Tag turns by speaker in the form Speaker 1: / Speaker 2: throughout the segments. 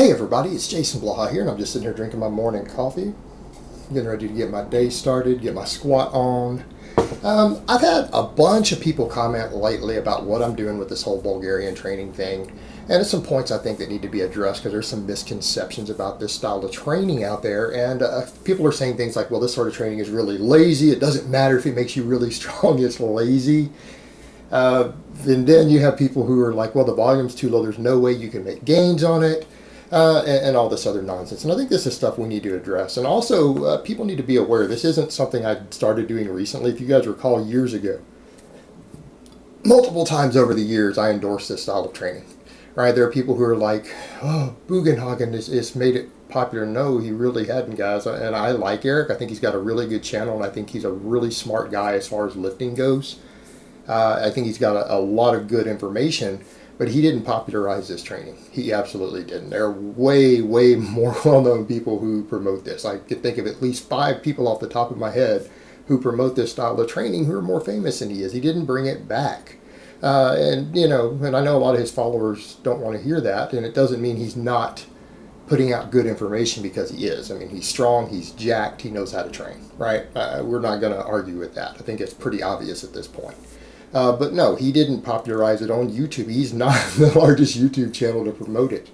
Speaker 1: Hey everybody, it's Jason Blaha here, and I'm just sitting here drinking my morning coffee, getting ready to get my day started, get my squat on. I've had a bunch of people comment lately about what I'm doing with this whole Bulgarian training thing, and there's some points I think that need to be addressed because there's some misconceptions about this style of training out there, and people are saying things like, well, this sort of training is really lazy, it doesn't matter if it makes you really strong, it's lazy. And then you have people who are like, well, the volume's too low, there's no way you can make gains on it. And all this other nonsense. And I think this is stuff we need to address. And also, people need to be aware, this isn't something I started doing recently. If you guys recall years ago, multiple times over the years, I endorsed this style of training. Right? There are people who are like, oh, Bugenhagen has made it popular. No, he really hadn't, guys. And I like Eric. I think he's got a really good channel, and I think he's a really smart guy as far as lifting goes. I think he's got a lot of good information. But he didn't popularize this training. He absolutely didn't. There are way, way more well-known people who promote this. I could think of at least 5 people off the top of my head who promote this style of training who are more famous than he is. He didn't bring it back. And I know a lot of his followers don't want to hear that, and it doesn't mean he's not putting out good information, because he is. I mean, he's strong, he's jacked, he knows how to train, right? We're not going to argue with that. I think it's pretty obvious at this point. But no, he didn't popularize it on YouTube. He's not the largest YouTube channel to promote it.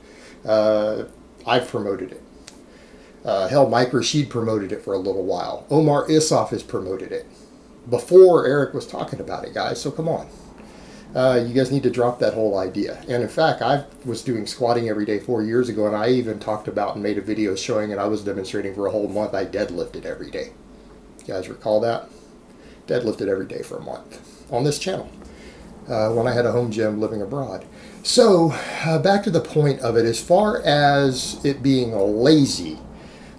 Speaker 1: I've promoted it. Hell, Mike Rashid promoted it for a little while. Omar Issoff has promoted it before Eric was talking about it, guys. So come on. You guys need to drop that whole idea. And in fact, I was doing squatting every day 4 years ago, and I even talked about and made a video showing it. I was demonstrating for a whole month. I deadlifted every day. You guys recall that? Deadlifted every day for a month on this channel when I had a home gym living abroad. So back to the point of it, as far as it being lazy,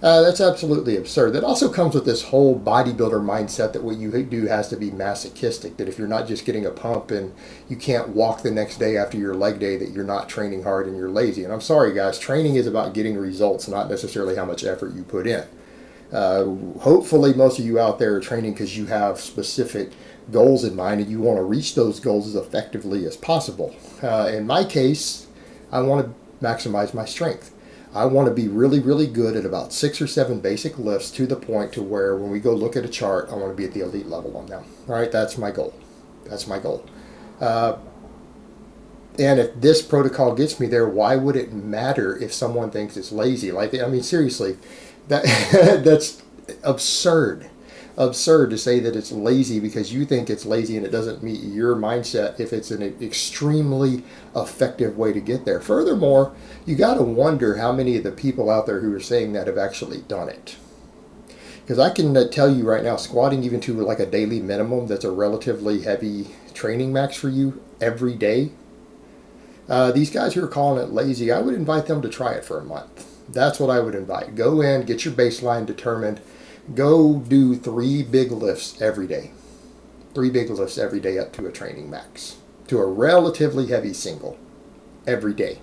Speaker 1: that's absolutely absurd. That also comes with this whole bodybuilder mindset that what you do has to be masochistic, that if you're not just getting a pump and you can't walk the next day after your leg day, that you're not training hard and you're lazy. And I'm sorry guys, training is about getting results, not necessarily how much effort you put in. Hopefully most of you out there are training because you have specific goals in mind and you want to reach those goals as effectively as possible. In my case, I want to maximize my strength. I want to be really, really good at about 6 or 7 basic lifts to the point to where when we go look at a chart, I want to be at the elite level on them. All right, that's my goal. That's my goal. And if this protocol gets me there, why would it matter if someone thinks it's lazy? Like, I mean, seriously, that's absurd. Absurd to say that it's lazy because you think it's lazy and it doesn't meet your mindset if it's an extremely effective way to get there. Furthermore, you got to wonder how many of the people out there who are saying that have actually done it. Because I can tell you right now, squatting even to like a daily minimum, that's a relatively heavy training max for you every day. These guys who are calling it lazy, I would invite them to try it for a month. That's what I would invite. Go in, get your baseline determined. Go do 3 big lifts every day. 3 big lifts every day up to a training max. To a relatively heavy single every day.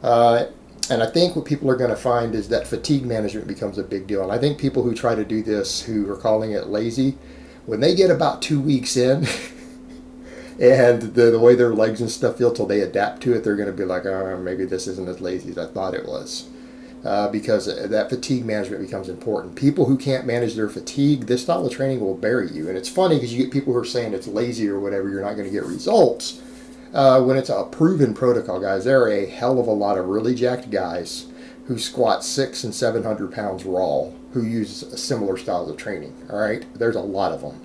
Speaker 1: And I think what people are going to find is that fatigue management becomes a big deal. And I think people who try to do this, who are calling it lazy, when they get about 2 weeks in, and the way their legs and stuff feel till they adapt to it, they're going to be like, oh, maybe this isn't as lazy as I thought it was. Because that fatigue management becomes important. People who can't manage their fatigue, this style of training will bury you. And it's funny because you get people who are saying it's lazy or whatever, you're not going to get results. When it's a proven protocol, guys, there are a hell of a lot of really jacked guys who squat 600 and 700 pounds raw who use similar styles of training. All right, there's a lot of them.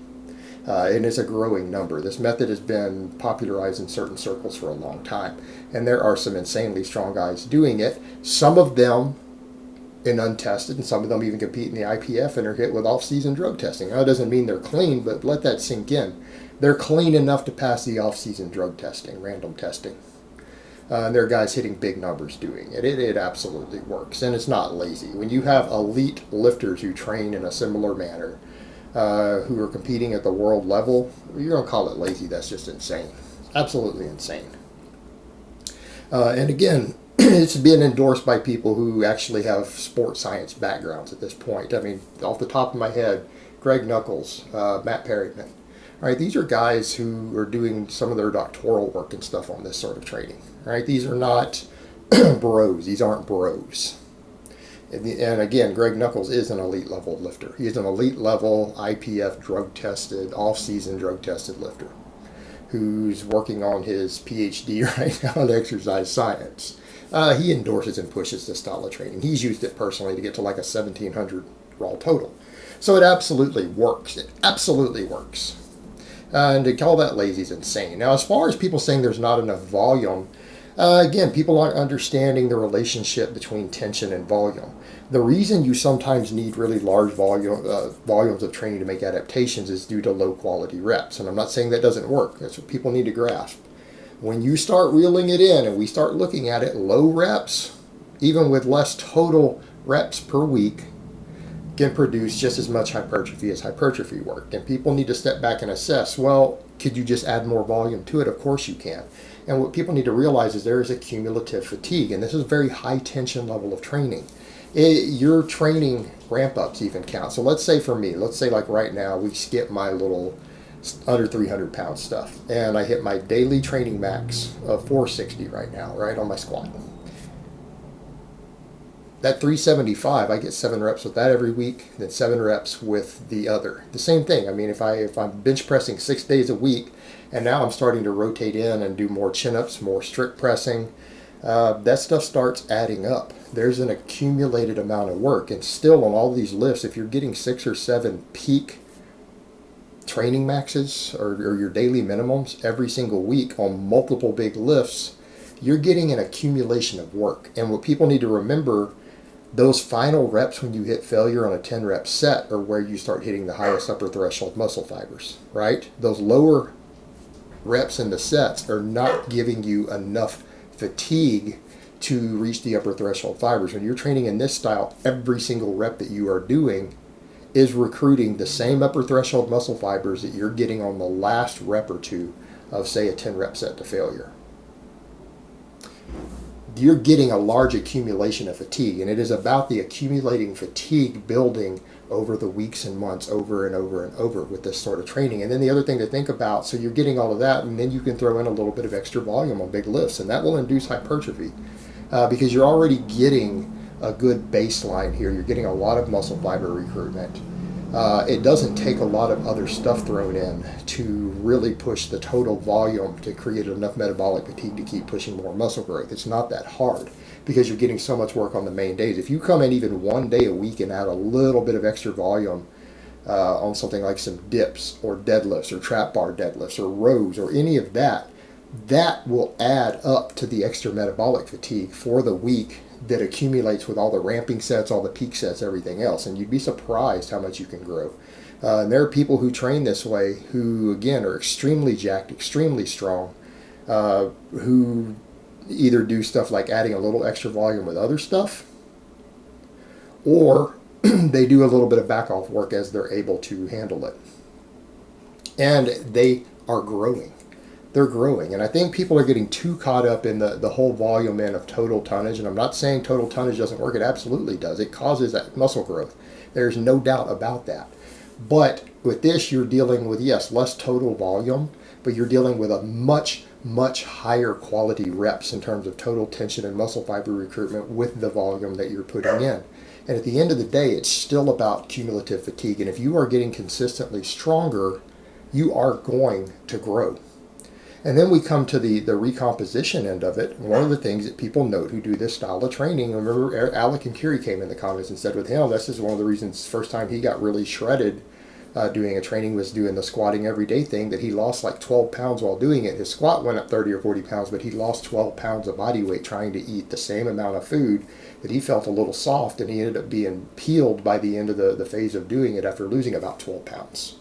Speaker 1: And it's a growing number. This method has been popularized in certain circles for a long time. And there are some insanely strong guys doing it. Some of them in untested, and some of them even compete in the IPF and are hit with off-season drug testing. Now, that doesn't mean they're clean, but let that sink in. They're clean enough to pass the off-season drug testing, random testing. And there are guys hitting big numbers doing it. It absolutely works, and it's not lazy. When you have elite lifters who train in a similar manner, who are competing at the world level, you're going to call it lazy. That's just insane. Absolutely insane. And again, it's been endorsed by people who actually have sports science backgrounds at this point. I mean, off the top of my head, Greg Knuckles, Matt Perryman. All right, these are guys who are doing some of their doctoral work and stuff on this sort of training. All right, these are not bros. These aren't bros. And again, Greg Nuckols is an elite level lifter. He's an elite level IPF drug tested, off-season drug tested lifter who's working on his PhD right now in exercise science. He endorses and pushes this style of training. He's used it personally to get to like a 1700 raw total. So it absolutely works. It absolutely works. And to call that lazy is insane. Now, as far as people saying there's not enough volume, again, people aren't understanding the relationship between tension and volume. The reason you sometimes need really large volumes of training to make adaptations is due to low quality reps. And I'm not saying that doesn't work. That's what people need to grasp. When you start reeling it in and we start looking at it, low reps, even with less total reps per week, can produce just as much hypertrophy as hypertrophy work. And people need to step back and assess, well, could you just add more volume to it? Of course you can. And what people need to realize is there is a cumulative fatigue, and this is a very high tension level of training. Your training ramp ups even count. So let's say for me, let's say like right now, we skip my little under 300 pound stuff, and I hit my daily training max of 460 right now, right on my squat. That 375, I get 7 reps with that every week, then 7 reps with the other. The same thing. I mean, if I'm bench pressing 6 days a week, and now I'm starting to rotate in and do more chin-ups, more strict pressing, that stuff starts adding up. There's an accumulated amount of work, and still on all these lifts, if you're getting 6 or 7 peak training maxes or your daily minimums every single week on multiple big lifts, you're getting an accumulation of work. And what people need to remember, those final reps when you hit failure on a 10 rep set are where you start hitting the highest upper threshold muscle fibers, right? Those lower reps in the sets are not giving you enough fatigue to reach the upper threshold fibers. When you're training in this style, every single rep that you are doing is recruiting the same upper threshold muscle fibers that you're getting on the last rep or two of, say, a 10 rep set to failure. You're getting a large accumulation of fatigue, and it is about the accumulating fatigue building over the weeks and months over and over and over with this sort of training. And then the other thing to think about, so you're getting all of that, and then you can throw in a little bit of extra volume on big lifts, and that will induce hypertrophy because you're already getting a good baseline here. You're getting a lot of muscle fiber recruitment. It doesn't take a lot of other stuff thrown in to really push the total volume to create enough metabolic fatigue to keep pushing more muscle growth. It's not that hard because you're getting so much work on the main days. If you come in even one day a week and add a little bit of extra volume on something like some dips or deadlifts or trap bar deadlifts or rows or any of that, that will add up to the extra metabolic fatigue for the week that accumulates with all the ramping sets, all the peak sets, everything else. And you'd be surprised how much you can grow. And there are people who train this way who, again, are extremely jacked, extremely strong, who either do stuff like adding a little extra volume with other stuff, or they do a little bit of back off work as they're able to handle it. And they are growing. They're growing. And I think people are getting too caught up in the whole volume in of total tonnage. And I'm not saying total tonnage doesn't work. It absolutely does. It causes that muscle growth. There's no doubt about that. But with this, you're dealing with, yes, less total volume, but you're dealing with a much, much higher quality reps in terms of total tension and muscle fiber recruitment with the volume that you're putting in. And at the end of the day, it's still about cumulative fatigue. And if you are getting consistently stronger, you are going to grow. And then we come to the recomposition end of it. One of the things that people note who do this style of training, remember Alec and Curie came in the comments and said with him, this is one of the reasons first time he got really shredded doing a training was doing the squatting everyday thing, that he lost like 12 pounds while doing it. His squat went up 30 or 40 pounds, but he lost 12 pounds of body weight trying to eat the same amount of food that he felt a little soft, and he ended up being peeled by the end of the phase of doing it after losing about 12 pounds.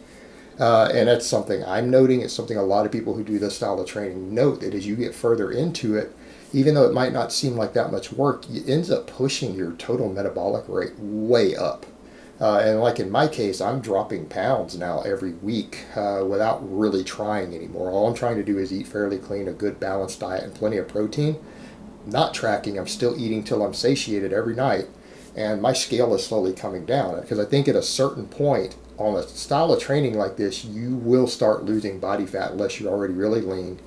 Speaker 1: And that's something I'm noting. It's something a lot of people who do this style of training note, that as you get further into it, even though it might not seem like that much work, it ends up pushing your total metabolic rate way up. And like in my case, I'm dropping pounds now every week without really trying anymore. All I'm trying to do is eat fairly clean, a good balanced diet, and plenty of protein. Not tracking, I'm still eating till I'm satiated every night. And my scale is slowly coming down. Because I think at a certain point, on a style of training like this, you will start losing body fat unless you're already really lean.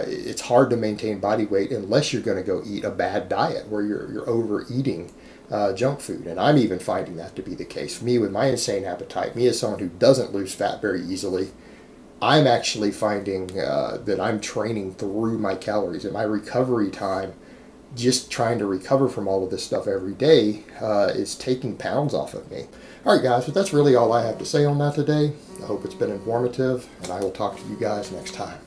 Speaker 1: It's hard to maintain body weight unless you're going to go eat a bad diet where you're overeating junk food. And I'm even finding that to be the case. Me, with my insane appetite, me as someone who doesn't lose fat very easily, I'm actually finding that I'm training through my calories, and my recovery time, just trying to recover from all of this stuff every day, is taking pounds off of me. All right, guys, but that's really all I have to say on that today. I hope it's been informative, and I will talk to you guys next time.